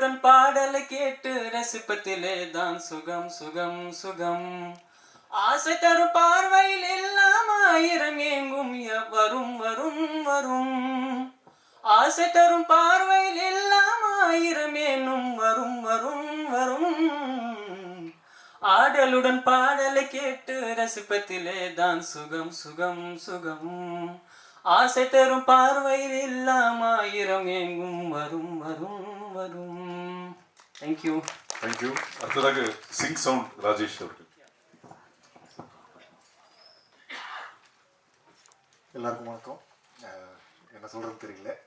ஆடலுடன் பாடலை கேட்டு ரசிப்பதிலே தான் சுகம் சுகம் சுகம். ஆசை தரும் பார்வையில் எல்லாம் ஆயிரம் ஏங்கும் வரும் வரும் வரும். ஆசை தரும் பார்வையில் எல்லாம் ஆயிரம் ஏனும் வரும் வரும் வரும். ஆடலுடன் பாடலை கேட்டு ரசிப்பதிலே தான் சுகம் சுகம் சுகம். ஆசை தரும் பார்வையில் எல்லாம் ஆயிரம் எங்கும் வரும் வரும் வரும். தேங்க்யூ. தேங்க்யூ. அடுத்ததாக சிங் சவுண்ட் ராஜேஷ் அவர்கள். எல்லாருக்கும் வணக்கம். என்ன சொல்றது தெரியல.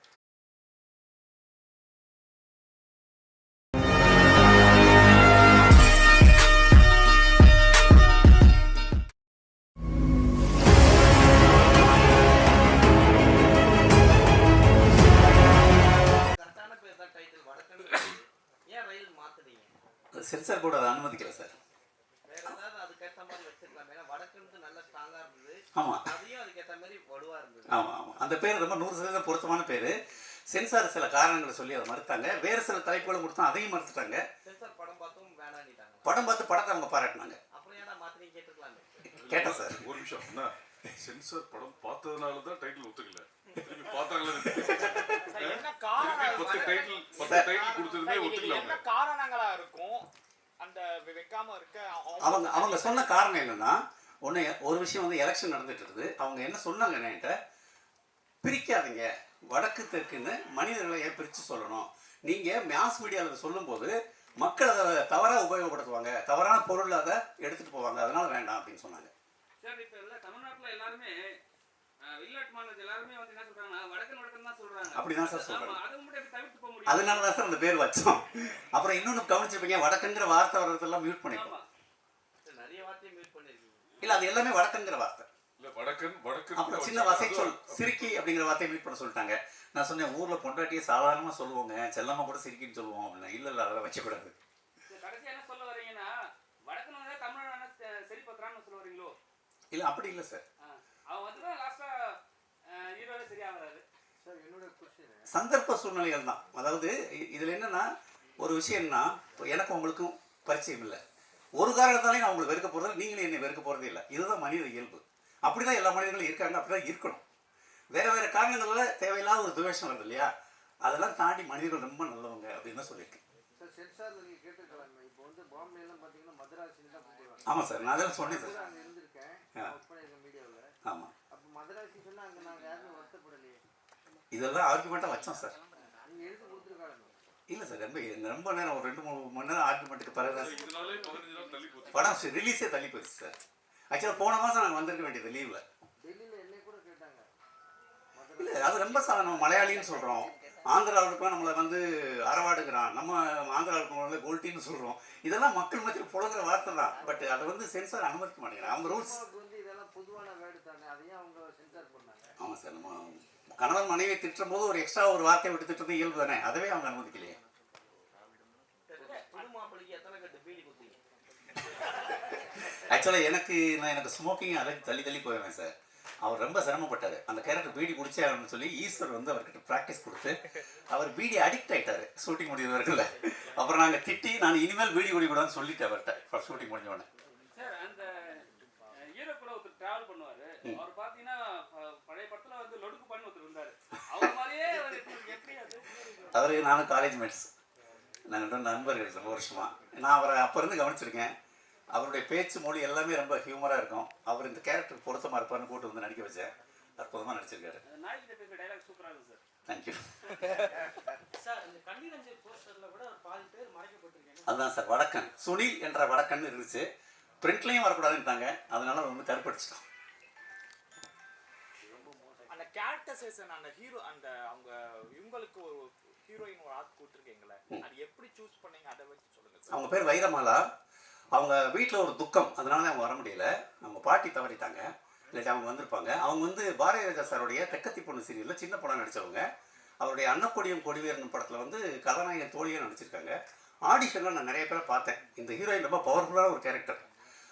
சென்சார் போர்டு அதை அனுமதிக்கல சார். ஆமாம் ஆமாம் ஆமாம், அந்த பேர் ரொம்ப 100% பொருத்தமான பேர். சென்சார் சில காரணங்களை சொல்லி அதை மறுத்தாங்க. வேறு சில தலைப்புகளும் கொடுத்தோம், அதையும் மறுத்துட்டாங்க. படம் பார்த்து படத்தை அவங்க பாராட்டினாங்க. கேட்டேன் சார். ஒரு நிமிஷம், சென்சார் படம் பார்த்ததுனால தான் டைட்டில் ஒத்துக்கல. பார்த்தாங்களே அவங்க சொன்ன காரணம் என்னன்னா, ஒரு விஷயம் வந்து எலெக்ஷன் நடந்துட்டு இருக்குது. அவங்க என்ன சொன்னாங்க, என்கிட்ட பிரிக்காதீங்க, வடக்கு தெற்குன்னு மனிதர்களை பிரித்து சொல்லணும். நீங்கள் மாஸ் மீடியாவில் சொல்லும்போது மக்கள் அதை தவறாக உபயோகப்படுத்துவாங்க, தவறான பொருள் அதை எடுத்துகிட்டு போவாங்க, அதனால வேண்டாம் அப்படின்னு சொன்னாங்க. அப்படிதான் சார் சொல்றாங்க. அதனால தான் சார் அந்த பேர் வச்சோம். அப்புறம் இன்னொன்று கவனிச்சிருப்பீங்க, வடக்குங்கிற வார்த்தை வர்றதெல்லாம் மியூட் பண்ணிப்போம். இல்ல, அது எல்லாமே வடக்குங்கிற வார்த்தை. அப்புறம் சின்ன வசை சொல் சிரிக்கி அப்படிங்கிற வார்த்தையை மியூட் பண்ண சொல்லிட்டாங்க. நான் சொன்னேன், ஊர்ல பொண்டாட்டியை சாதாரணமா சொல்லுவோங்க, செல்லம்மா கூட சிரிக்கின்னு சொல்லுவோம் அப்படின்னா. இல்ல இல்ல, அதெல்லாம் வச்சக்கூடாது. இல்ல அப்படி இல்லை சார். சந்தர்ப்ப சூழ்நிலைகள் தான். அதாவது இதுல என்னன்னா, ஒரு விஷயம்னா, எனக்கு உங்களுக்கும் பரிச்சயம் இல்லை, ஒரு காரணத்தாலே நான் உங்களுக்கு வெறுக்க போறது, நீங்களும் என்னை வெறுக்க போறதே இல்லை. இதுதான் மனித இயல்பு. அப்படிதான் எல்லா மனிதர்களும் இருக்காங்க, அப்படிதான் இருக்கணும். வேற வேற காரணங்கள்ல தேவையில்லாத ஒரு துவேஷம் வருது இல்லையா, அதெல்லாம் தாண்டி மனிதர்கள் ரொம்ப நல்லவங்க அப்படின்னு தான் சொல்லியிருக்கேன். ஆமா சார், நான் அதெல்லாம் சொன்னேன் சார். ஆமா, இதெல்லாம் ஆர்குமெண்ட்டாக வச்சோம் சார். இல்லை சார், ரொம்ப நேரம், ஒரு 2-3 மணி நேரம் ஆர்குமெண்ட்டுக்கு பிறகு படம் ரிலீஸே தள்ளி போயிடுச்சு சார். ஆக்சுவலாக போன மாதம் நாங்கள் வந்திருக்க வேண்டியது லீவில். இல்லை, அது ரொம்ப சார், நம்ம மலையாளின்னு சொல்கிறோம், ஆந்திராவுக்கு நம்மளை வந்து அரவாடுங்கிறான், நம்ம ஆந்திராவுக்கு கோல்ட்டின்னு சொல்கிறோம். இதெல்லாம் மக்கள் மத்தியில் புழங்குற வார்த்தை தான். பட் அதை வந்து சென்சார் அனுமதிக்க மாட்டேங்கிறாங்க. அவங்க ரூல்ஸ். ஆமாம் சார், நம்ம கணவன் மனைவியை திட்டும் போது ஒரு எக்ஸ்ட்ரா ஒரு வார்த்தையை விட்டு திட்டுறது இயல்பு தானே, அதவே அவங்க அனுமதிக்கலையே. ஆக்சுவலாக எனக்கு ஸ்மோக்கிங் அலர்ஜி, தள்ளி போயிடுவேன் சார். அவர் ரொம்ப சிரமப்பட்டார். அந்த கேரக்டர் பீடி குடிச்சாருன்னு சொல்லி ஈஸ்வர் வந்து அவர்கிட்ட ப்ராக்டிஸ் கொடுத்து அவர் பீடி அடிக்ட் ஆகிட்டார் ஷூட்டிங் முடிஞ்சது வரைக்கும். அப்புறம் நாங்கள் திட்டி, நான் இனிமேல் பீடி குடிக்கூடாதுன்னு சொல்லிட்டேன் அவர்கிட்ட ஃபர்ஸ்ட் ஷூட்டிங் முடிஞ்சோடனே. அவரு நானும் காலேஜ் மேட்ஸ், நாங்கள் நண்பர்கள் ரொம்ப வருஷமா. நான் அவரை அப்போ இருந்து கவனிச்சிருக்கேன். அவருடைய பேச்சு மொழி எல்லாமே ரொம்ப ஹியூமராக இருக்கும். அவர் இந்த கேரக்டர் பொருத்தமாக இருப்பார்னு கூட்டு வந்து நடிக்க வச்சேன். அற்புதமாக நடிச்சிருக்காரு. தேங்க்யூ. அதுதான் சார், வடக்கன் சுனில் என்ற வடக்கன் இருந்துச்சு. பிரிண்ட்லையும் வரக்கூடாதுன்ட்டாங்க, அதனால வந்து கருப்படிச்சிட்டோம். அந்த கேரக்டரைசேஷன், அந்த ஹீரோ, அந்த அவங்க இவங்களுக்கு ஒரு ஹீரோயின் ஒரு ஆர்ட் கொடுத்துருக்கீங்களே, அது எப்படி சூஸ் பண்ணீங்க, அதை வச்சு சொல்லுங்க. அவங்க பேர் வைரமாலா. அவங்க வீட்டில் ஒரு துக்கம், அதனால அவங்க வர முடியல. அவங்க பாட்டி தவறிட்டாங்க, இல்லாட்டி அவங்க வந்திருப்பாங்க. அவங்க வந்து பாரதி ராஜா சாருடைய தெக்கத்தி பொண்ணு சீரியலில் சின்ன பொண்ணாக நடித்தவங்க. அவருடைய அன்னக்கொடியும் கொடிவேறும் படத்தில் வந்து கதாநாயகன் தோழியாக நடிச்சிருக்காங்க. ஆடிஷனில் நான் நிறைய பேரை பார்த்தேன். இந்த ஹீரோயின் ரொம்ப பவர்ஃபுல்லான ஒரு கேரக்டர்,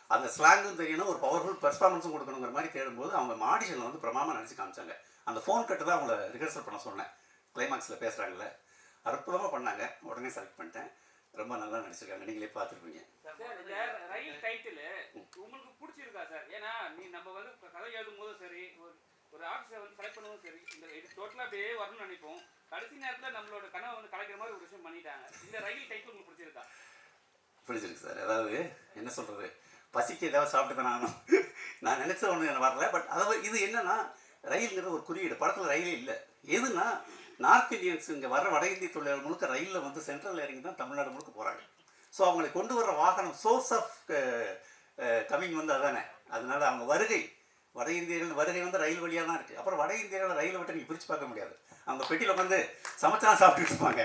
அந்த ஸ்லாங்கும் தெரியணும், ஒரு பவர்ஃபுல் பெர்ஃபார்மன்ஸும் கொடுக்கணுங்கிற மாதிரி தேடும்போது அவங்க ஆடிஷனில் வந்து பிரமாமா நடிச்சு காமிச்சாங்க. அந்த ஃபோன் கட்டு தான் அவங்கள ரிஹர்சல் பண்ண சொன்னேன். கிளைமாக்ஸில் பேசுகிறாங்களே, அற்புதமாக பண்ணாங்க. உடனே செலக்ட் பண்ணிட்டேன். ரொம்ப நல்லா நடிச்சிருக்காங்க, நீங்களே பார்த்துருப்பீங்க. சார் இந்த ரயில் டைட்டில் உங்களுக்கு பிடிச்சிருக்கா சார்? ஏன்னா நம்ம வந்து கதை எழுதும் போதும் சரி, ஒரு ஆர்டிஸ்டை வந்து செலக்ட் பண்ணுவோம் சரி, இந்த இது டோட்டலாக அப்படியே வரணும்னு நினைப்போம். கடைசி நேரத்தில் நம்மளோட கனவை வந்து கலைக்கிற மாதிரி ஒரு விஷயம் பண்ணிட்டாங்க. இந்த ரயில் டைட்டில் உங்களுக்கு பிடிச்சிருக்கா? பிடிச்சிருக்கு சார். அதாவது என்ன சொல்கிறது, பசிக்கு ஏதாவது சாப்பிட்டு தான் ஆகணும். நான் நினச்ச ஒன்று எனக்கு வரல. பட் அதாவது இது என்னன்னா, ரயில்ங்கிறது ஒரு குறியீடு. படத்தில் ரயிலே இல்லை. எதுனா நார்த் இந்தியன்ஸ் இங்கே வர வட இந்திய தொழிலாளர் முழுக்க ரயிலில் வந்து சென்ட்ரல் இறங்கி தான் தமிழ்நாடு முழுக்க போகிறாங்க. ஸோ அவங்களை கொண்டு வர்ற வாகனம் சோர்ஸ் ஆஃப் கம்மிங் வந்து அதானே. அதனால அவங்க வருகை, வட இந்தியர்கள் வருகை வந்து ரயில் வழியாக தான் இருக்குது. அப்புறம் வட இந்தியர்கள் ரயிலை விட்டு நீங்கள் பிரித்து பார்க்க முடியாது. அவங்க பெட்டியில் வந்து சமைச்சா சாப்பிட்டுட்டு இருப்பாங்க.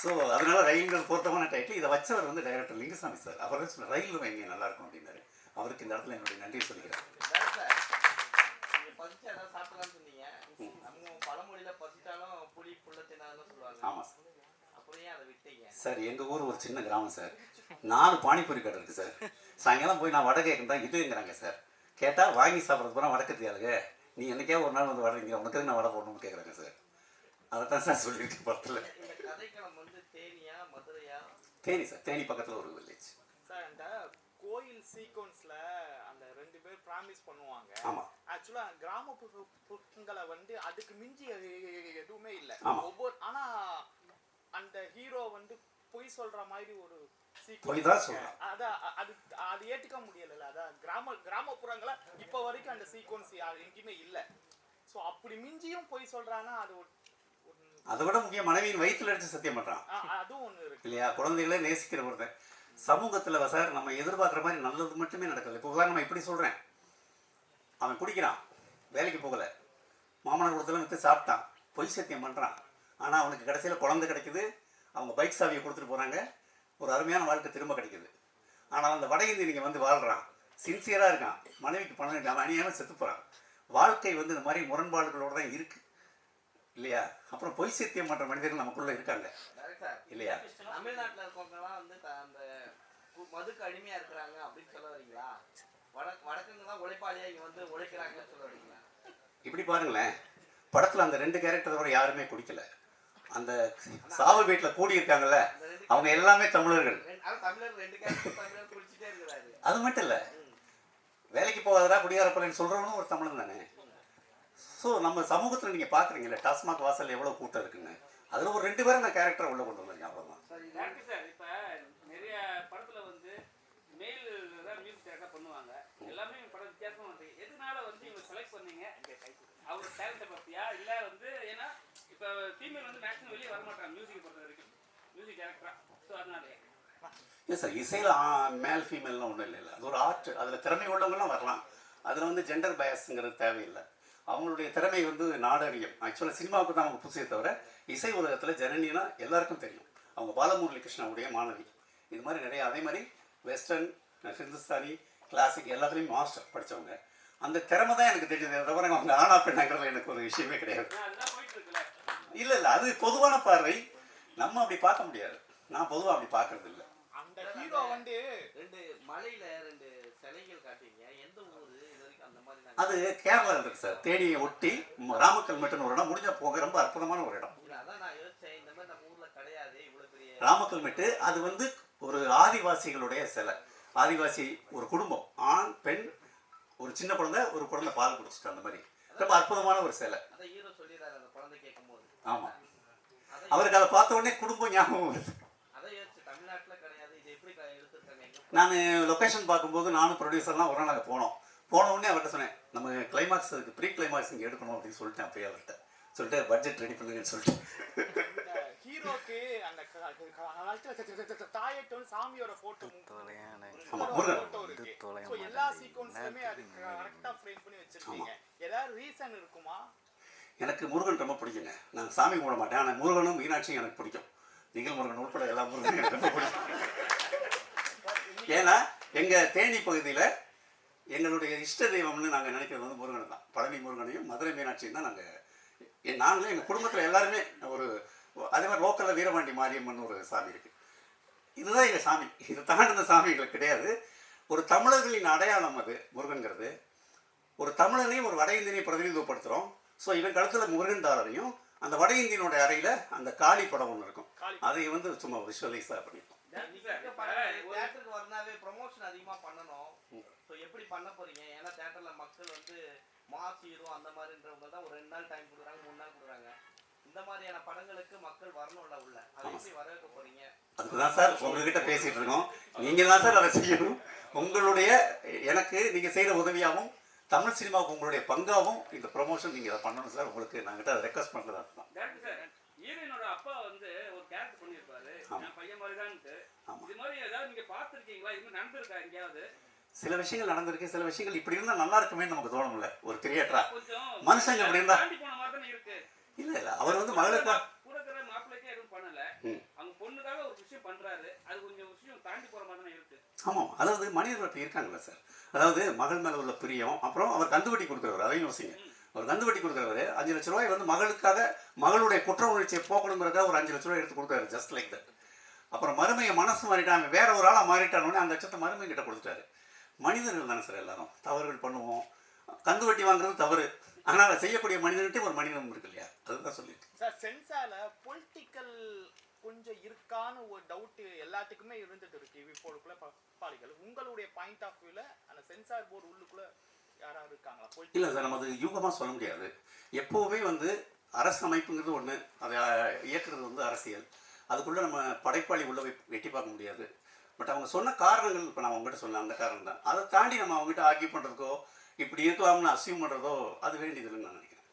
ஸோ அதனால ரயில்கள் பொருத்தமான டைட்டில். இதை வச்சவர் வந்து டைரக்டர் லிங்குசாமி சார். அவர் தான் சொல்ல ரயில் வைங்க நல்லாயிருக்கும் அப்படின்னாரு. அவருக்கு இந்த இடத்துல என்னுடைய நன்றியை சொல்லிக்கிறேன். ஆமாம் சார். எங்கள் ஊர் ஒரு சின்ன கிராமம் சார். 4 பானிபூரி கடை இருக்குது சார். சாயங்காலம் போய் நான் வடை கேட்குறேன் இதுங்கிறாங்க சார். கேட்டால் வாங்கி சாப்பிட்றது போனால் வடக்கத்தியாளுங்க, நீ என்னைக்கே ஒரு நாள் வந்து வடை உனக்கு நான் வடை போடணும்னு கேட்குறாங்க சார். அதை தான் சார் சொல்லியிருக்கேன் படத்தில். தேனி சார். தேனி பக்கத்தில் ஒரு வில்லேஜ் சார். அந்த கோயில் சீக்வன்ஸ்ல அந்த 2 பேர் ப்ராமிஸ் பண்ணுவாங்க. ஆமாம். ஆக்சுவலா கிராமப்புறங்களை வந்து அதுக்கு மிஞ்சி எதுவுமே இல்லை. ஆமாம். ஆனா அந்த ஹீரோ வந்து பொய் சொல்ற மாதிரி ஒரு பொய் தான் சொல்றான். அது ஏத்துக்க முடியல. அதான் கிராமப்புறங்கள இப்ப வரைக்கும் அந்த சீக்வன்ஸ் எங்கேயுமே இல்லை. ஸோ அப்படி மிஞ்சியும் பொய் சொல்றான்னா அது அதை விட முக்கியம் மனைவியின் வயிற்றுல அடிச்சு சத்தியம் பண்றான். அதுவும் ஒண்ணு இருக்கு இல்லையா? குழந்தைகளை நேசிக்கிற ஒருத்தன். சமூகத்தில் சார் நம்ம எதிர்பார்க்குற மாதிரி நல்லது மட்டுமே நடக்குது. இப்போ உதாரணம் இப்படி சொல்கிறேன், அவன் குடிக்கிறான், வேலைக்கு போகலை, மாமனார் குளத்தில் விற்று சாப்பிட்டான், பொய் சத்தியம் பண்ணுறான். ஆனால் அவனுக்கு கடைசியில் குழந்தை கிடைக்குது, அவங்க பைக் சாவியை கொடுத்துட்டு போகிறாங்க, ஒரு அருமையான வாழ்க்கை திரும்ப கிடைக்குது. ஆனால் அந்த வட இந்திய நீங்கள் வந்து வாழ்கிறான், சின்சியராக இருக்கான், மனைவிக்கு பணம் அவன் அணியாமல் செத்து போகிறான். வாழ்க்கை வந்து இந்த மாதிரி முரண்பாடுகளோடு தான் இருக்குது இல்லையா? அப்புறம் பொய் சத்தியம் பண்ணுற மனிதர்கள் நமக்குள்ளே இருக்காங்க இல்லையா? தமிழ்நாட்டில் இருக்கவங்கலாம் வந்து அந்த மதுக்கு அடிமையா இருக்கிறாங்க அப்படின்னு சொல்ல வரீங்களா? வடக்குங்க தான் உழைப்பாளியா இங்க வந்து உழைக்கிறாங்கன்னு சொல்ல வரீங்களா? இப்படி பாருங்களேன், படத்தில் அந்த 2 கேரக்டர் வரை யாருமே குடிக்கல. அந்த சாவு வீட்டில் கூடி இருக்காங்கல்ல, அவங்க எல்லாமே தமிழர்கள். தமிழர் 2 கேரக்டர் தமிழர் குடிச்சிட்டே இருக்கிறாரு. அது மட்டும் இல்லை, வேலைக்கு போகாதடா குடியாரப்பலன்னு சொல்கிறவனும் ஒரு தமிழன் தானே. ஸோ நம்ம சமூகத்தில் நீங்கள் பார்க்குறீங்களே, டாஸ்மாக் வாசல் எவ்வளோ கூட்டம் இருக்குன்னு, அதில் ஒரு 2 பேரை நான் கேரக்டரை உள்ளே கொண்டு வந்திருக்கேன், அவ்வளோதான். சார் இப்போ நிறைய படத்துல வந்து மேல் தான் மியூசிக் டேரக்டா பண்ணுவாங்க. எல்லாமே படம் வித்தியாசமா வந்து எதனால வந்து இவங்க செலக்ட் பண்ணீங்க? அவங்க டேலண்ட்டை பத்தியா இல்ல வந்து ஏன்னா இப்போ ஃபீமேல் வந்து மேக்ஸிமம் வெளியே வர மாட்டாங்க மியூசிக் பொறுத்த வரைக்கும், மியூசிக் டேரக்டரா. ஸோ அதனாலே இல்லை சார், இசையில் மேல் ஃபீமேல்லாம் ஒன்றும் இல்லை. அது ஒரு ஆர்ட். அதில் திறமை உள்ளவங்களாம் வரலாம். அதில் வந்து ஜெண்டர் பயஸுங்கிறது தேவையில்லை. அவங்களுடைய திறமை வந்து நாடறியும். ஆக்சுவலாக சினிமாவுக்கு தான் அவங்க புதுசே தவிர இசை உலகத்தில் ஜனனினா எல்லாருக்கும் தெரியும். அவங்க பாலமுரளி கிருஷ்ணாவுடைய மாணவி. இது மாதிரி நிறைய, அதே மாதிரி வெஸ்டர்ன், ஹிந்துஸ்தானி, கிளாசிக் எல்லாத்துலேயும் மாஸ்டர் படித்தவங்க. அந்த திறமை தான் எனக்கு தெரிஞ்சது. தவிர அவங்க ஆனா பெண்ணாங்கிறதுல எனக்கு ஒரு விஷயமே கிடையாது. இல்லை இல்லை, அது பொதுவான பார்வை. நம்ம அப்படி பார்க்க முடியாது. நான் பொதுவாக அப்படி பார்க்கறது இல்லை. அந்த ஹீரோ வந்து 2 மலையில 2 சிலைகள் காட்டுவீங்க. எந்த ஊர் இது வரைக்கும் அந்த மாதிரி? அது கேரளாவில் இருக்குது சார். தேனியை ஒட்டி ராமக்கல் மெட்டுன்னு ஒரு இடம், முடிஞ்சால் போக ரொம்ப அற்புதமான ஒரு இடம். அதான் நான் யோசிச்சேன், இந்த மாதிரி நம்ம ஊர்ல கிடையாது இவ்வளவு பெரிய ராமக்கல் மெட்டு. அது வந்து ஒரு ஆதிவாசிகளுடைய சிலை. ஆதிவாசி ஒரு குடும்பம், ஆண் பெண், ஒரு சின்ன குழந்தை, ஒரு குழந்தை பால் குடிச்சிட்டு, அந்த மாதிரி ரொம்ப அற்புதமான ஒரு சிலை. அதான் ஹீரோ சொல்லிடுறாரு அந்த குழந்தை கேட்கும்போது. ஆமாம், அவருக்கு அதை பார்த்த உடனே குடும்பம் ஞாபகம் வருது. அதை யோசிச்சு தமிழ்நாட்டில் கிடையாது, இது எப்படி எடுத்துருக்காங்க? நான் லொக்கேஷன் பார்க்கும்போது நானும் ப்ரொடியூசர்லாம் ஒரு நாள் நாங்கள் போன உடனே அவர்கிட்ட சொன்னேன், நம்ம கிளைமாக்ஸ் அதுக்கு ப்ரீ கிளைமாக்ஸ் இங்கே எடுக்கணும் அப்படின்னு சொல்லிட்டேன். அப்பயே அவர்கிட்ட சொல்லிட்டு பட்ஜெட் ரெடி பண்ணுங்கன்னு சொல்லிட்டு. ஹீரோக்கு அந்த தாயட்டு சாமியோட போட்டோ இருக்கு. எல்லா சீக்வன்ஸ்லயுமே அது கரெக்டா ஃப்ரேம் பண்ணி வச்சிருக்கீங்க. ஏதாவது ரீசன் இருக்குமா? எனக்கு முருகன் ரொம்ப பிடிக்குங்க. நான் சாமி கும்பிட மாட்டேன், ஆனால் முருகனும் மீனாட்சியும் எனக்கு பிடிக்கும். நிகழ் முருகன் உட்பட எல்லா முருகனும் எனக்கு ரொம்ப பிடிக்கும். ஏன்னா எங்கள் தேனி பகுதியில் எங்களுடைய இஷ்ட தெய்வம்னு நாங்கள் நினைக்கிறது வந்து முருகன் தான். பழனி முருகனையும் மதுரை மீனாட்சியும் தான் நாங்களும் எங்கள் குடும்பத்தில் எல்லாருமே ஒரு, அதே மாதிரி லோக்கலில் வீரபாண்டி மாரியம்மன் ஒரு சாமி இருக்குது. இதுதான் எங்கள் சாமி. இது தாண்டின சாமி எங்களுக்கு கிடையாது. ஒரு தமிழர்களின் அடையாளம் அது முருகன்கிறது. ஒரு தமிழனையும் ஒரு வட இந்தியனையும் பிரதிநிதித்துவப்படுத்துகிறோம். ஸோ இவன் கழுத்தில் முருகன் டாலரையும் அந்த வட இந்தியனுடைய அறையில் அந்த காளி படம் ஒன்று இருக்கும். காளி அதை வந்து சும்மா விஷுவலைஸாக பண்ணியிருக்கோம். தியேட்டருக்கு வரனாவே ப்ரொமோஷன் அதிகமா பண்ணணும். ஸோ எப்படி பண்ண போறீங்க? ஏன்னா தியேட்டர்ல மக்கள் வந்து மாஸ் ஹீரோ அந்த மாதிரின்றவங்க தான் ஒரு 2 நாள் டைம் கொடுக்குறாங்க, 3 நாள் கொடுக்குறாங்க. இந்த மாதிரியான படங்களுக்கு மக்கள் வரணும்ல உள்ள, அதை எப்படி வர வைக்க போறீங்க? அதுக்கு தான் சார் உங்ககிட்ட பேசிட்டு இருக்கோம். நீங்கள் தான் சார் அதை செய்யணும். உங்களுடைய எனக்கு நீங்கள் செய்கிற உதவியாகவும் தமிழ் சினிமாவுக்கு உங்களுடைய பங்காகவும் இந்த ப்ரொமோஷன் நீங்கள் அதை பண்ணணும் சார். உங்களுக்கு நாங்கிட்ட அதை ரெக்வஸ்ட் பண்ணுறதா தான். ஹீரோயினோட அப்பா வந்து ஒரு கேரக்டர் பண்ணியிருப்பாரு, என் பையன் மாதிரி தான்ட்டு. இது மாதிரி ஏதாவது நீங்க பார்த்துருக்கீங்களா? இது மாதிரி நடந்திருக்கா எங்கேயாவது? சில விஷயங்கள் நடந்திருக்கு, சில விஷயங்கள் இப்படி இருந்தால் நல்லா இருக்குமே நமக்கு தோணும்ல. ஒரு கிரியேட்டரா கொஞ்சம் மனுஷங்க இப்படி இருந்தா தாண்டி போன மாதிரி தானே இருக்கு. இல்லை அவர் வந்து மகளுக்கு கூட இருக்கிற மாப்பிள்ளைக்கே எதுவும் பண்ணல, அவங்க பொண்ணுக்காக ஒரு விஷயம் பண்றாரு, அது கொஞ்சம் விஷயம் தாண்டி போற மாதிரி தானே இருக்கு. ஆமாம், அதாவது மனிதர்கள் அப்படி இருக்காங்களா சார். அதாவது மகள் மேலே உள்ள பிரியம், அப்புறம் அவர் கந்துவட்டி கொடுக்குறவர், அதையும் யோசிங்க. அவர் கந்துவட்டி கொடுக்குறவர் 5 லட்ச ரூபாய் வந்து மகளுக்காக மகளுடைய குற்ற உணர்ச்சியை போக்கணுங்கிறதுக்காக ஒரு 5 லட்ச ரூபாய் எடுத்து கொடுத்தாரு, ஜஸ்ட் லைக் தட். அப்புறம் மருமையை மனசு மாறிட்டாங்க, வேற ஒரு ஆளாக மாறிட்டானோடனே அந்த லட்சத்தை மருமை கிட்ட கொடுத்துட்டாரு. மனிதர்கள் தானே சார் எல்லாரும், தவறுகள் பண்ணுவோம். கந்துவட்டி வாங்குறது தவறு, ஆனால் அதை செய்யக்கூடிய மனிதன்கிட்டே ஒரு மனிதன் இருக்கு இல்லையா, அதுதான் சொல்லியிருக்கேன் சார். சென்சால பொலிட்டிக்கல் கொஞ்சம் இருக்கான்னு ஒரு டவுட் எல்லாத்துக்குமே இருந்துட்டு இருக்கு இப்போக்குள்ள பாலிகள். உங்களுடைய பாயிண்ட் ஆஃப் வியூல அந்த சென்சார் போர்டு உள்ளுக்குள்ள யாராவது இருக்காங்களா? இல்லை சார், நம்ம அது யூகமாக சொல்ல முடியாது. எப்போவுமே வந்து அரசு அமைப்புங்கிறது ஒன்று, அதை இயக்குறது வந்து அரசியல். அதுக்குள்ளே நம்ம படைப்பாளி உள்ள வெட்டி பார்க்க முடியாது. பட் அவங்க சொன்ன காரணங்கள் இப்போ நான் அவங்ககிட்ட சொன்னேன், அந்த காரணம் தான். அதை தாண்டி நம்ம அவங்ககிட்ட ஆர்கியூ பண்ணுறதுக்கோ இப்படி இருக்கலாம்னு அசியூம் பண்ணுறதோ அது வேண்டியதுன்னு நான் நினைக்கிறேன்.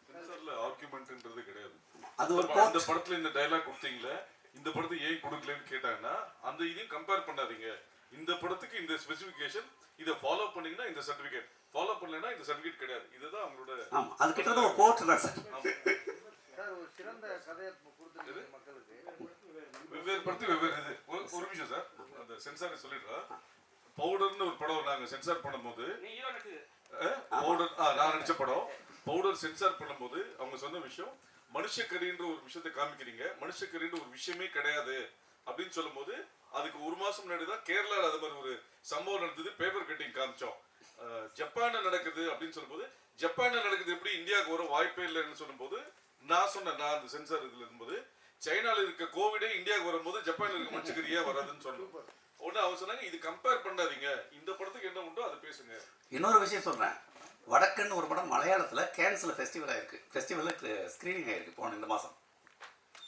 சென்சார்ல ஆர்குமெண்ட்ன்றது கிடையாது. அது ஒரு அந்த படத்துல இந்த டயலாக் கொடுத்தீங்களே, இந்த படத்தை ஏன் கொடுக்கலன்னு கேட்டாங்கன்னா அந்த இதையும் கம்பேர் பண்ணாதீங்க. இந்த படத்துக்கு இந்த ஸ்பெசிஃபிகேஷன், இதை ஃபாலோ பண்ணீங்கன்னா இந்த சர்டிஃபிகேட், ஃபாலோ பண்ணலைன்னா இந்த சர்டிஃபிகேட் கிடையாது. இதுதான் அவங்களோட. ஆமாம், அது கிட்டத்தட்ட ஒரு கோர்ட் தான் சார். சார் ஒரு சிறந்த கதையை கொடுத்துருக்கு மக்களுக்கு. வெவ்வேறு படத்துக்கு வெவ்வேறு இது. ஒரு நிமிஷம் சார், அந்த சென்சாரை சொல்லிடுறா. பவுடர்னு ஒரு படம் நாங்கள் சென்சார் பண்ணும்போது, பவுடர் நான் நடிச்ச படம் பவுடர் சென்சார் பண்ணும்போது அவங்க சொன்ன விஷயம், மனுஷக்கறின்ற ஒரு விஷயத்தை காமிக்கிறீங்க, மனுஷக்கறின்ற ஒரு விஷயமே கிடையாது அப்படின்னு சொல்லும் போது, அதுக்கு 1 மாசம் முன்னாடி தான் கேரளாவில் அது மாதிரி ஒரு சம்பவம் நடந்தது. பேப்பர் கட்டிங் காமிச்சோம். ஜப்பான்ல நடக்குது அப்படின்னு சொல்லும்போது, ஜப்பான்ல நடக்குது எப்படி இந்தியாவுக்கு வர வாய்ப்பே இல்லைன்னு சொல்லும்போது நான் சொன்னேன், நான் அந்த சென்சார் இதுல இருக்கும்போது, சைனால இருக்க கோவிடே இந்தியாவுக்கு வரும்போது ஜப்பான்ல இருக்க மனுஷக்கறியா வராதுன்னு சொன்னோம். ஒன்று அவங்க சொன்னாங்க, இது கம்பேர் பண்ணாதீங்க, இந்த படத்துக்கு என்ன உண்டோ அதை பேசுங்க. இன்னொரு விஷயம் சொல்கிறேன், வடக்குன்னு ஒரு படம் மலையாளத்தில் கேன்ஸில் ஃபெஸ்டிவல் ஆயிருக்கு, ஃபெஸ்டிவலில் ஸ்க்ரீனிங் ஆயிருக்கு போன இந்த மாதம்.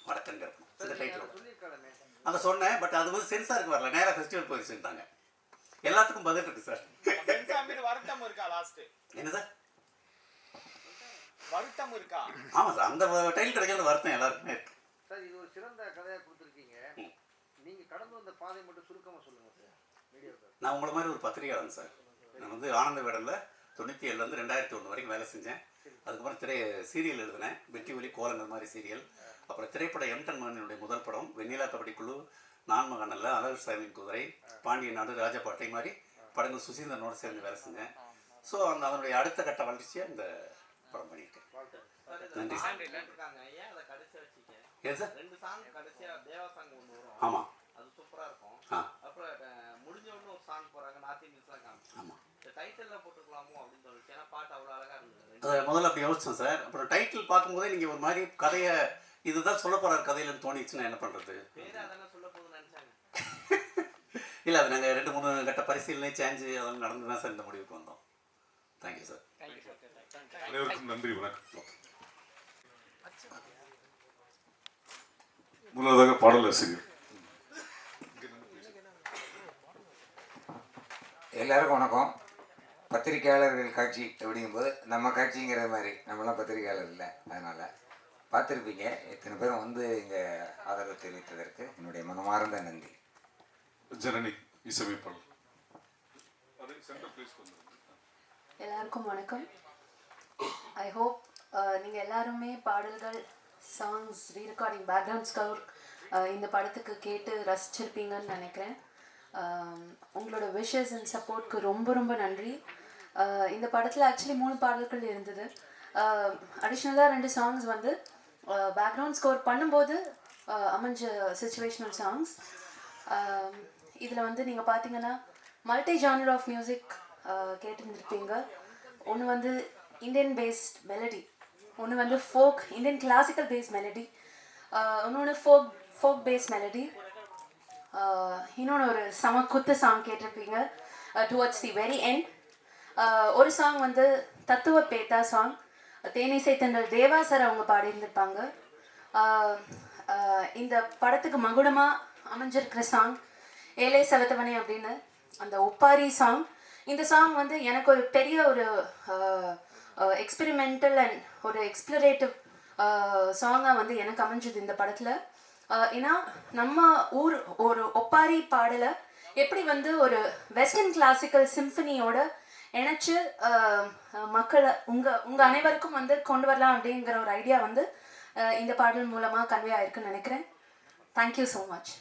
வடக்குன்னு இந்த டைட்டில் அங்கே சொன்னேன். பட் அது வந்து சென்சாருக்கு வரல, நேராக ஃபெஸ்டிவல் போய் செஞ்சாங்க. எல்லாத்துக்கும் பதில் இருக்கு சார். சென்சார் மீது வருத்தம் இருக்கா? லாஸ்ட் என்ன சார் வருத்தம் இருக்கா? ஆமாம் சார், அந்த டைட்டில் கிடைக்கிறது வருத்தம் எல்லாருக்குமே இருக்கு சார். இது ஒரு சிறந்த கதையாக கொடுத்துருக்கீங்க. நீங்கள் கடந்து வந்த பாதை மட்டும் சுருக்கமாக சொல்லுங்கள் சார். மீடியா சார், நான் உங்களை மாதிரி ஒரு பத்திரிகையாளன் சார். நான் வந்து ஆனந்த விடலில் 97 2001 வரைக்கும் வேலை செஞ்சேன். அதுக்கப்புறம் சீரியல் எழுதினேன், வெற்றி ஒலி கோலங்கள் மாதிரி சீரியல். அப்புறம் திரைப்பட எம்டன் மகனுடைய முதல் படம் வெண்ணிலா கபடி குழு, நான் மகன் அல்ல, அழகு சாமியின் குதிரை, பாண்டிய நாடு, ராஜபாட்டை மாதிரி படங்கள் சுசீந்திரனோட சேர்ந்து வேலை செஞ்சேன். ஸோ அதனுடைய அடுத்த கட்ட வளர்ச்சியாக இந்த படம் பண்ணியிருக்கேன். நன்றி சார். ஏன் அதை கடைசியா வச்சிங்க? ஏன் சார்? 2 சாங் கடைசியா தேவா சாங் ஒன்று வரும். ஆமாம், அது சூப்பரா இருக்கும். ஆ அப்புறம் முடிஞ்ச உடனே ஒரு சாங் போறாங்க, நார்த் இந்தியன்ஸ்லாம் காமிச்சு. ஆமாம், இந்த டைட்டில்ல போட்டுக்கலாமோ அப்படின்னு சொல்லிச்சு. ஏன்னா பாட்டு அவ்வளோ அழகா இருந்தது. அதை முதல்ல அப்படி யோசிச்சேன் சார். அப்புறம் டைட்டில் பார்க்கும்போதே நீங்கள் ஒரு மாதிரி கதையை இதுதான் சொல்ல போகிற கதையிலன்னு தோணிச்சுன்னா என்ன பண்ணுறது? பேரு அதெல்லாம் சொல்ல போகுதுன்னு நினைச்சாங்க. இல்லை, அது நாங்கள் 2-3 கட்ட பரிசீலனை சேஞ்சு அதெல்லாம் நடந்து தான் சார் இந்த முடிவுக்கு வந்தோம். Thank you sir. அனைவருக்கும் நன்றி, வணக்கம். முதலாவதாக பாடல் ஆசிரியர். எல்லாருக்கும் வணக்கம். பத்திரிகையாளர்கள் காட்சி அப்படிங்கும்போது நம்ம காட்சிங்கிற மாதிரி நம்மளாம் பத்திரிகையாளர் இல்லை, அதனால் பார்த்துருப்பீங்க. இத்தனை பேரும் வந்து இங்கே ஆதரவு தெரிவித்ததற்கு என்னுடைய மனமார்ந்த நன்றி. ஜனனி இசையமைப்பாளர். எல்லாருக்கும் வணக்கம். ஐ ஹோப் நீங்கள் எல்லாருமே பாடல்கள், சாங்ஸ், ரீரெக்கார்டிங், பேக்ரவுண்ட் ஸ்கோர் இந்த படத்துக்கு கேட்டு ரசிச்சிருப்பீங்கன்னு நினைக்கிறேன். உங்களோட விஷஸ் அண்ட் சப்போர்ட்க்கு ரொம்ப ரொம்ப நன்றி. இந்த படத்தில் ஆக்சுவலி 3 பாடல்கள் இருந்தது. அடிஷ்னலாக 2 சாங்ஸ் வந்து பேக்ரவுண்ட் ஸ்கோர் பண்ணும்போது அமைஞ்ச சிச்சுவேஷ்னல் சாங்ஸ். இதில் வந்து நீங்கள் பார்த்தீங்கன்னா மல்டி ஜானர் ஆஃப் மியூசிக் கேட்டுருந்துருப்பீங்க. ஒன்று வந்து இந்தியன் பேஸ்ட் மெலடி, ஒன்று வந்து folk Indian classical based melody, இன்னொன்று ஃபோக் பேஸ் மெலடி, இன்னொன்று ஒரு செம குத்து சாங் கேட்டிருப்பீங்க டுவர்ட்ஸ் தி வெரி எண்ட். ஒரு சாங் வந்து தத்துவ பேத்தா சாங், தேனிசை தென்றல் தேவா சார் அவங்க பாடியிருந்திருப்பாங்க. இந்த படத்துக்கு மகுடமாக அமைஞ்சிருக்கிற சாங் ஏலே செவத்தவனே அப்படின்னு அந்த ஒப்பாரி சாங். இந்த சாங் வந்து எனக்கு ஒரு பெரிய ஒரு எக்ஸ்பெரிமெண்டல் அண்ட் ஒரு எக்ஸ்ப்ளரேட்டிவ் சாங்காக வந்து எனக்கு அமைஞ்சது இந்த படத்தில். ஏன்னா நம்ம ஊர் ஒரு ஒப்பாரி பாடலை எப்படி வந்து ஒரு வெஸ்டர்ன் கிளாசிக்கல் சிம்ஃபனியோட இணைச்சு மக்களை உங்கள் அனைவருக்கும் வந்து கொண்டு வரலாம் அப்படிங்கிற ஒரு ஐடியா வந்து இந்த பாடல் மூலமாக கன்வே ஆயிருக்குன்னு நினைக்கிறேன். Thank you so much.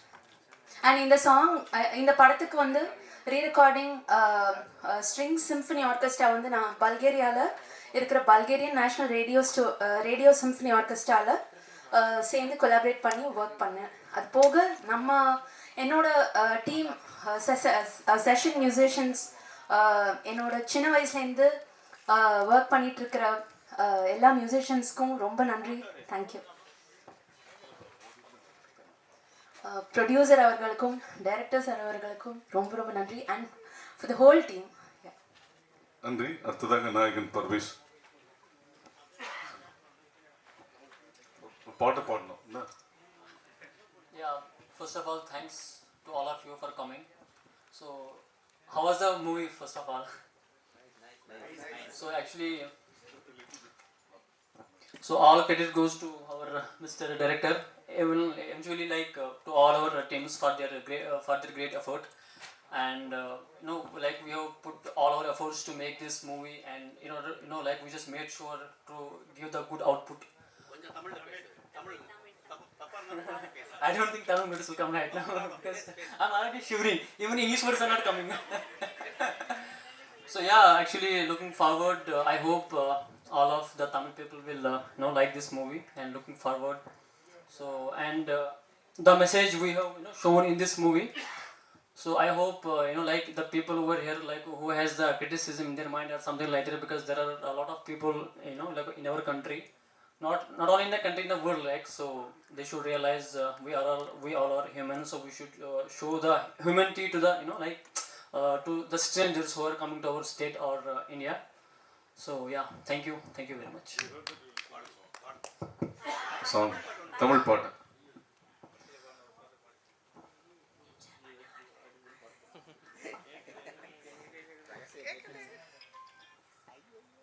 அண்ட் இந்த சாங் இந்த படத்துக்கு வந்து ரீரெக்கார்டிங் ஸ்ட்ரிங் சிம்ஃபனி ஆர்கெஸ்ட்ரா வந்து நான் பல்கேரியாவில் இருக்கிற பல்கேரியன் நேஷ்னல் ரேடியோ சிம்ஃபனி ஆர்கெஸ்ட்ராவில் சேர்ந்து கொலாபரேட் பண்ணி ஒர்க் பண்ணேன். அது போக என்னோட டீம் செஷன் மியூசிஷியன்ஸ், என்னோட சின்ன வயசுலேருந்து ஒர்க் பண்ணிட்டு இருக்கிற எல்லா மியூசிஷியன்ஸ்க்கும் ரொம்ப நன்றி. தேங்க்யூ. ப்ரொடியூசர் அவர்களுக்கும் டைரக்டர் சார் அவர்களுக்கும் ரொம்ப ரொம்ப நன்றி. And for the whole team நன்றி. அடுத்ததாக நாயகன் பர்வேஷ் பாட்டு பாடணும். என்ன? Yeah, first of all, thanks to all of you for coming. So, how was the movie, first of all? So, actually, so all credit goes to our Mr. Director. I will eventually like to all our teams for their great effort. And like we have put all our efforts to make this movie, and like we just made sure to give the good output. I don't think Tamil words will come right now because I'm already shivering. Even English words are not coming. So yeah, actually looking forward. I hope all of the Tamil people will like this movie and looking forward. So and the message we have shown in this movie. So I hope like the people over here like who has the criticism in their mind or something like that, because there are a lot of people like in our country. Not only in the country, in the world, like, so they should realize we all are human, so we should show the humanity to the to the strangers who are coming to our state or India. So yeah, thank you very much. Song Tamil பாட்டு.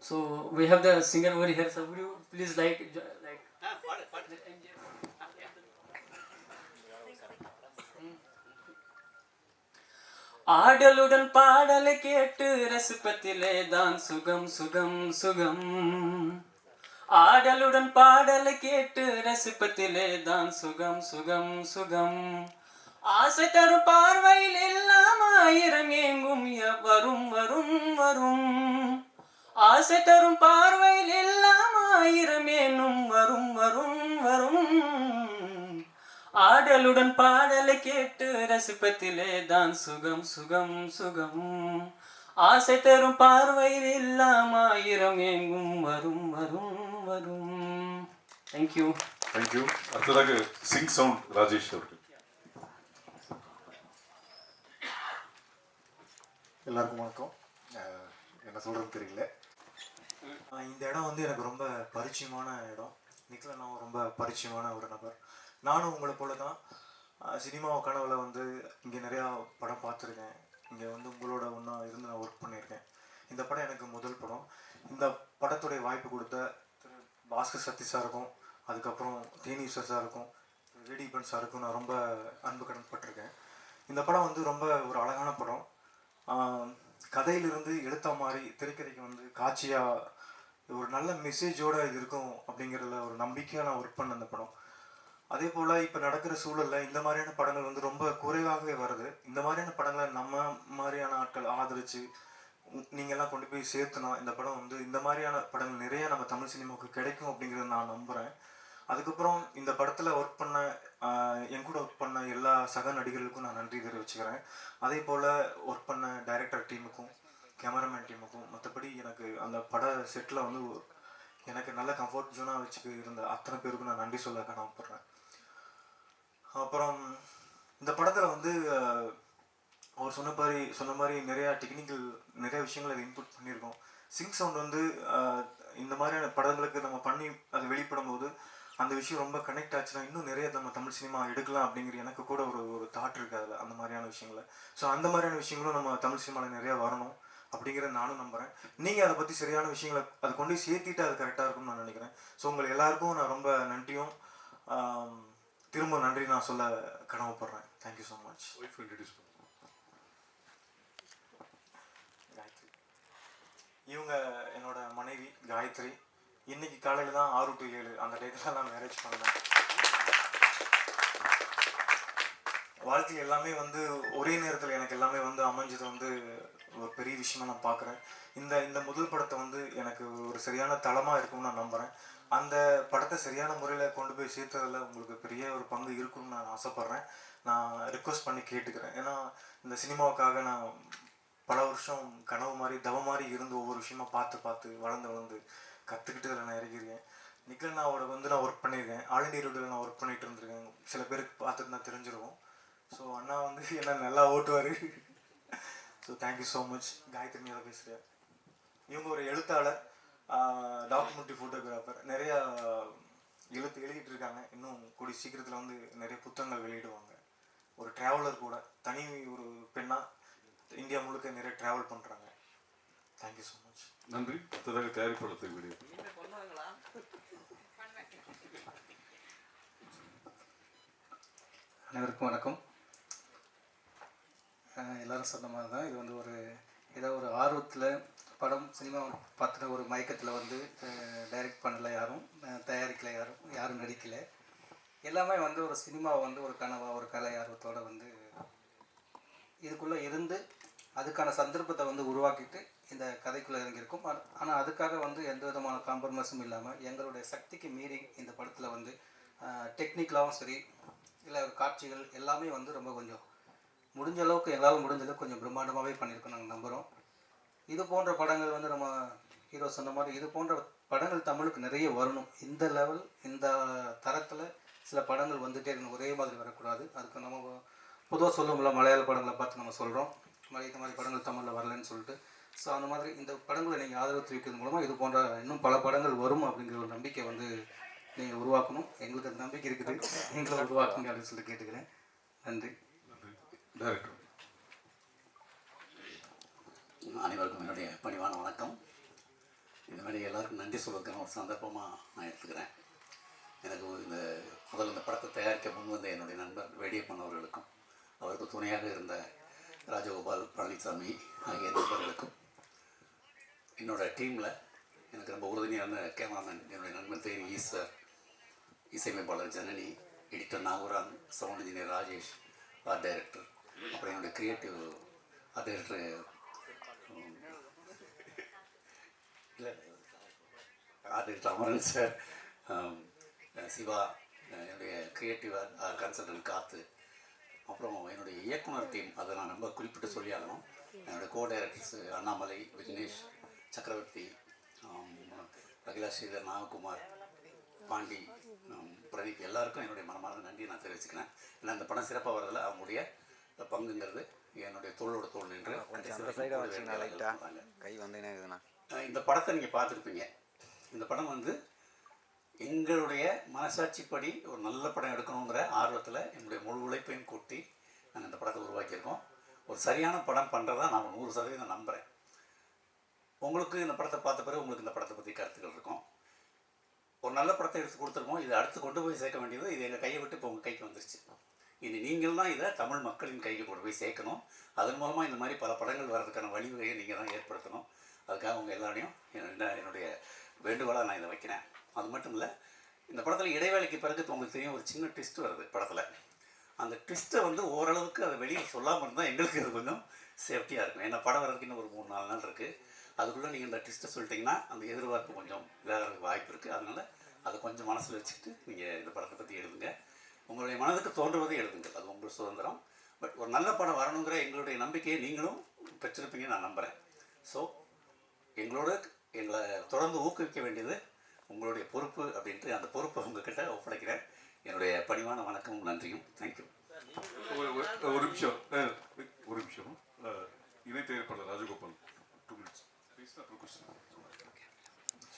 So we have the singer over here, so would you please like ஆடலுடன் பாடலை கேட்டு ரசிப்பதிலே தான் சுகம் சுகம் சுகம். ஆடலுடன் பாடலை கேட்டு ரசிப்பதிலே தான் சுகம் சுகம் சுகம். ஆசை தரும் பார்வையில் எல்லாம் ஆயிரம் ஏங்கும் வரும் வரும் வரும். ஆசை தரும் பார்வையில் எல்லாம் ஆயிரம் ஏனும் வரும் வரும் வரும். ஆடலுடன் பாடலை கேட்டு ரசிப்பதிலே தான் சுகம் சுகம் சுகம். ஆசை தரும் பார்வையில் எல்லாம் ஆயிரம் ஏங்கும் வரும் வரும் வரும். தேங்க்யூ. தேங்க்யூ. அடுத்ததாக சிங் சவுண்ட் ராஜேஷ் அவர்கள். எல்லாருக்கும் வணக்கம். என்ன சொல்கிறதுன்னு தெரியல. இந்த இடம் வந்து எனக்கு ரொம்ப பரிச்சயமான இடம். நிக்கலனாவும் ரொம்ப பரிச்சயமான ஒரு நபர். நானும் உங்களை போல தான் சினிமா கனவுல வந்து இங்கே நிறையா படம் பார்த்துருக்கேன். இங்கே வந்து உங்களோட ஒன்றா இருந்து நான் ஒர்க் பண்ணியிருக்கேன். இந்த படம் எனக்கு முதல் படம். இந்த படத்துடைய வாய்ப்பு கொடுத்த திரு பாஸ்கர் சக்தி சாருக்கும், அதுக்கப்புறம் தேனீஸ்வர் சாருக்கும், வேடிபன் சாருக்கும் நான் ரொம்ப அன்பு கடன் பட்டிருக்கேன். இந்த படம் வந்து ரொம்ப ஒரு அழகான படம். கதையிலிருந்து எழுத்த மாதிரி திரைக்கதைக்கு வந்து காட்சியாக ஒரு நல்ல மெசேஜோடு இது இருக்கும் அப்படிங்கிறதுல ஒரு நம்பிக்கையாக நான் ஒர்க் பண்ண அந்த படம். அதே போல் இப்போ நடக்கிற சூழலில் இந்த மாதிரியான படங்கள் வந்து ரொம்ப குறைவாகவே வருது. இந்த மாதிரியான படங்களை நம்ம மாதிரியான ஆட்கள் ஆதரித்து நீங்கள்லாம் கொண்டு போய் சேர்த்துனா இந்த படம் வந்து இந்த மாதிரியான படங்கள் நிறைய நம்ம தமிழ் சினிமாவுக்கு கிடைக்கும் அப்படிங்கிறத நான் நம்புகிறேன். அதுக்கப்புறம் இந்த படத்தில் ஒர்க் பண்ண என் கூட ஒர்க் பண்ண எல்லா சக நடிகர்களுக்கும் நான் நன்றி தெரிவிச்சுக்கிறேன். அதே போல் ஒர்க் பண்ண டைரக்டர் டீமுக்கும், கேமராமேன் டீமுக்கும், மற்றபடி எனக்கு அந்த பட செட்டில் வந்து எனக்கு நல்ல கம்ஃபர்ட் ஜோனாக வச்சுக்க இருந்த அத்தனை பேருக்கும் நான் நன்றி சொல்ல கடமைப்படுறேன். அப்புறம் இந்த படத்தில் வந்து அவர் சொன்ன மாதிரி நிறையா டெக்னிக்கல் நிறைய விஷயங்கள் அதை இன்புட் பண்ணியிருக்கோம். சிங்க் சவுண்ட் வந்து இந்த மாதிரியான படங்களுக்கு நம்ம பண்ணி அது வெளிப்படும் போது அந்த விஷயம் ரொம்ப கனெக்ட் ஆச்சுன்னா இன்னும் நிறைய நம்ம தமிழ் சினிமா எடுக்கலாம் அப்படிங்கிற எனக்கு கூட ஒரு தாட் இருக்குது அதில், அந்த மாதிரியான விஷயங்கள. ஸோ அந்த மாதிரியான விஷயங்களும் நம்ம தமிழ் சினிமாவில் நிறையா வரணும் அப்படிங்கிறத நானும் நம்புகிறேன். நீங்கள் அதை பற்றி சரியான விஷயங்களை அதை கொண்டு சேர்த்திட்டு அது கரெக்டாக இருக்கும்னு நான் நினைக்கிறேன். ஸோ உங்கள் எல்லாருக்கும் நான் ரொம்ப நன்றியும் திரும்ப நன்றி நான் சொல்ல கடமைப்படுறேன். Thank you so much. இவங்க என்னோட மனைவி காயத்ரி. இன்னைக்கு காலையில் தான் 6 to 7 அந்த டேட்டில் நான் மேரேஜ் பண்ணேன். வாழ்க்கையில் எல்லாமே வந்து ஒரே நேரத்தில் எனக்கு எல்லாமே வந்து அமைஞ்சது வந்து ஒரு பெரிய விஷயமா நான் பார்க்குறேன். இந்த முதல் படத்தை வந்து எனக்கு ஒரு சரியான தளமாக இருக்கும்னு நான் நம்புகிறேன். அந்த படத்தை சரியான முறையில் கொண்டு போய் சேர்த்ததில் உங்களுக்கு பெரிய ஒரு பங்கு இருக்குன்னு நான் ஆசைப்பட்றேன். நான் ரிக்வஸ்ட் பண்ணி கேட்டுக்கிறேன். ஏன்னா இந்த சினிமாவுக்காக நான் பல வருஷம் கனவு மாதிரி தவ மாதிரி இருந்து ஒவ்வொரு விஷயமா பார்த்து வளர்ந்து கற்றுக்கிட்டு அதில் நான் இறங்கியிருக்கேன். நிக்கலண்ணாவோட வந்து நான் ஒர்க் பண்ணியிருக்கேன். ஆல் இண்டியா ரேடியோவில் நான் ஒர்க் பண்ணிகிட்டு இருந்திருக்கேன். சில பேருக்கு பார்த்துட்டு நான் தெரிஞ்சிருவோம். ஸோ அண்ணா வந்து என்ன நல்லா ஓட்டுவார். So thank you so much. Gayathri மேலே பேசுகிறேன். இவங்க ஒரு எழுத்தாளர், டாக்குமெண்ட்ரி ஃபோட்டோகிராஃபர், நிறையா எழுதிட்டு இருக்காங்க. இன்னும் கூடிய சீக்கிரத்தில் வந்து நிறைய புத்தகங்கள் வெளியிடுவாங்க. ஒரு ட்ராவலர் கூட, தனி ஒரு பெண்ணாக இந்தியா முழுக்க நிறைய ட்ராவல் பண்ணுறாங்க. Thank you so much. நன்றி. அடுத்ததாக தயாரிப்பாளர் வீடியோ. அனைவருக்கும் வணக்கம். எல்லோரும் சொன்ன மாதிரி தான் இது வந்து ஏதோ ஒரு ஆர்வத்தில் படம் சினிமா பார்த்துட்டு ஒரு மயக்கத்தில் வந்து டைரக்ட் பண்ணலை யாரும், தயாரிக்கலை யாரும் நடிக்கலை. எல்லாமே வந்து ஒரு சினிமாவை வந்து ஒரு கனவாக ஒரு கலை ஆர்வத்தோடு வந்து இதுக்குள்ளே இருந்து அதுக்கான சந்தர்ப்பத்தை வந்து உருவாக்கிட்டு இந்த கதைக்குள்ளே இறங்கியிருக்கும். ஆனால் அதுக்காக வந்து எந்த விதமான காம்ப்ரமைஸும் இல்லாமல் எங்களுடைய சக்திக்கு மீறி இந்த படத்தில் வந்து டெக்னிக்கலாகவும் சரி இல்லை காட்சிகள் எல்லாமே வந்து ரொம்ப கொஞ்சம் முடிஞ்ச அளவுக்கு எங்களால் முடிஞ்ச அளவுக்கு கொஞ்சம் பிரம்மாண்டமாகவே பண்ணியிருக்கோம் நாங்கள் நம்புகிறோம். இது போன்ற படங்கள் வந்து நம்ம ஹீரோ சொன்ன மாதிரி இது போன்ற படங்கள் தமிழுக்கு நிறைய வரணும். இந்த லெவல் இந்த தரத்தில் சில படங்கள் வந்துகிட்டே இருக்கணும், ஒரே மாதிரி வரக்கூடாது. அதுக்கு நம்ம பொதுவாக சொல்லுவோம்ல, மலையாள படங்களை பார்த்து நம்ம சொல்கிறோம் இந்த மாதிரி படங்கள் தமிழில் வரலன்னு சொல்லிட்டு. ஸோ அந்த மாதிரி இந்த படங்களை நீங்கள் ஆதரவு தெரிவிக்கிறது மூலமாக இது போன்ற இன்னும் பல படங்கள் வரும் அப்படிங்கிற ஒரு நம்பிக்கை வந்து நீங்கள் உருவாக்கணும். எங்களுக்கு அந்த நம்பிக்கை இருக்குது, எங்களை உருவாக்குங்க அப்படின்னு சொல்லி கேட்டுக்கிறேன். நன்றி. அனைவருக்கும் என்னுடைய பணிவான வணக்கம். இந்த மாதிரி எல்லாருக்கும் நன்றி சொல்வதற்கான ஒரு சந்தர்ப்பமாக நான் எடுத்துக்கிறேன். எனக்கு இந்த படத்தை தயாரிக்க முன் வந்த என்னுடைய நண்பர் வேடியப்பன் அவர்களுக்கும் அவருக்கு துணையாக இருந்த ராஜகோபால், பழனிசாமி ஆகிய நண்பர்களுக்கும், என்னோடய டீமில் எனக்கு ரொம்ப உறுதுணையான கேமராமேன் என்னுடைய நண்பன் தேனி ஈஸ்வர், இசையமைப்பாளர் Janani, editor Nagooran, sound engineer Rajesh, art director, அப்புறம் என்னுடைய creative art director art director Amaran sir, Siva, என்னுடைய கிரியேட்டிவ் கன்சல்டன்ட் காத்து, அப்புறம் என்னுடைய இயக்குனர் டீம், அதை நான் ரொம்ப குறிப்பிட்டு சொல்லி ஆகணும். என்னுடைய கோ டைரக்டர்ஸ் அண்ணாமலை, விக்னேஷ், சக்கரவர்த்தி, அகிலா ஸ்ரீதர், நாககுமார், பாண்டி, பிரதீப், எல்லாருக்கும் என்னுடைய மனமார்ந்த நன்றியை நான் தெரிவிச்சுக்கிறேன். ஏன்னா இந்த படம் சிறப்பாக வரதில் அவங்களுடைய பங்குங்கிறது என்னுடைய தோளோட தோல் நின்று இந்த படத்தை நீங்கள் பார்த்துருப்பீங்க. இந்த படம் வந்து எங்களுடைய மனசாட்சிப்படி ஒரு நல்ல படம் எடுக்கணுங்கிற ஆர்வத்தில் என்னுடைய முழு உழைப்பையும் கூட்டி நாங்கள் இந்த படத்தை உருவாக்கியிருக்கோம். ஒரு சரியான படம் பண்ணுறதா நான் 100% நம்புகிறேன். உங்களுக்கு இந்த படத்தை பார்த்த பிறகு உங்களுக்கு இந்த படத்தை பற்றி கருத்துக்கள் இருக்கும். ஒரு நல்ல படத்தை எடுத்து கொடுத்துருக்கோம். இதை அடுத்து கொண்டு போய் சேர்க்க வேண்டியது இது எங்கள் கையை விட்டு இப்போ உங்கள் கைக்கு வந்துருச்சு. இனி நீங்கள் தான் இதை தமிழ் மக்களின் கைக்கு கொண்டு போய் சேர்க்கணும். அதன் மூலமாக இந்த மாதிரி பல படங்கள் வர்றதுக்கான வழிவகையை நீங்கள் தான் ஏற்படுத்தணும். அதுக்காக உங்கள் எல்லாரையும் என்னுடைய வேண்டுகோளாக நான் இதை வைக்கிறேன். அது மட்டும் இல்லை, இந்த படத்தில் இடைவேளைக்கு பிறகு உங்களுக்கு தெரியும் ஒரு சின்ன ட்விஸ்ட் வருது படத்தில். அந்த ட்விஸ்ட்டை வந்து ஓரளவுக்கு அதை வெளியே சொல்லாமல் இருந்தால் எங்களுக்கு அது கொஞ்சம் சேஃப்டியாக இருக்கும். ஏன்னா படம் வர்றதுக்கு இன்னும் ஒரு 3-4 நாள் இருக்குது. அதுக்குள்ளே நீங்கள் இந்த ட்விஸ்ட்டை சொல்லிட்டீங்கன்னா அந்த எதிர்பார்ப்பு கொஞ்சம் இதாகிறதுக்கு வாய்ப்பு இருக்குது. அதனால் அதை கொஞ்சம் மனசில் வச்சுட்டு நீங்கள் இந்த படத்தை பற்றி எழுதுங்க. உங்களுடைய மனதுக்கு தோன்றுவதை எழுதுங்க, அது உங்கள் சுதந்திரம். பட் ஒரு நல்ல படம் வரணுங்கிற எங்களுடைய நம்பிக்கையை நீங்களும் பெற்றிருப்பீங்கன்னு நான் நம்புகிறேன். ஸோ எங்களை தொடர்ந்து ஊக்குவிக்க வேண்டியது உங்களுடைய பொறுப்பு அப்படின்ட்டு அந்த பொறுப்பை உங்ககிட்ட ஒப்படைக்கிறேன். என்னுடைய பணிவான வணக்கமும் நன்றியும். தேங்க்யூ. ஒரு நிமிஷம் ஒரு நிமிஷம் இணை தயாரிப்பாளர் ராஜகோபால் 2 minutes ப்ளீஸ்.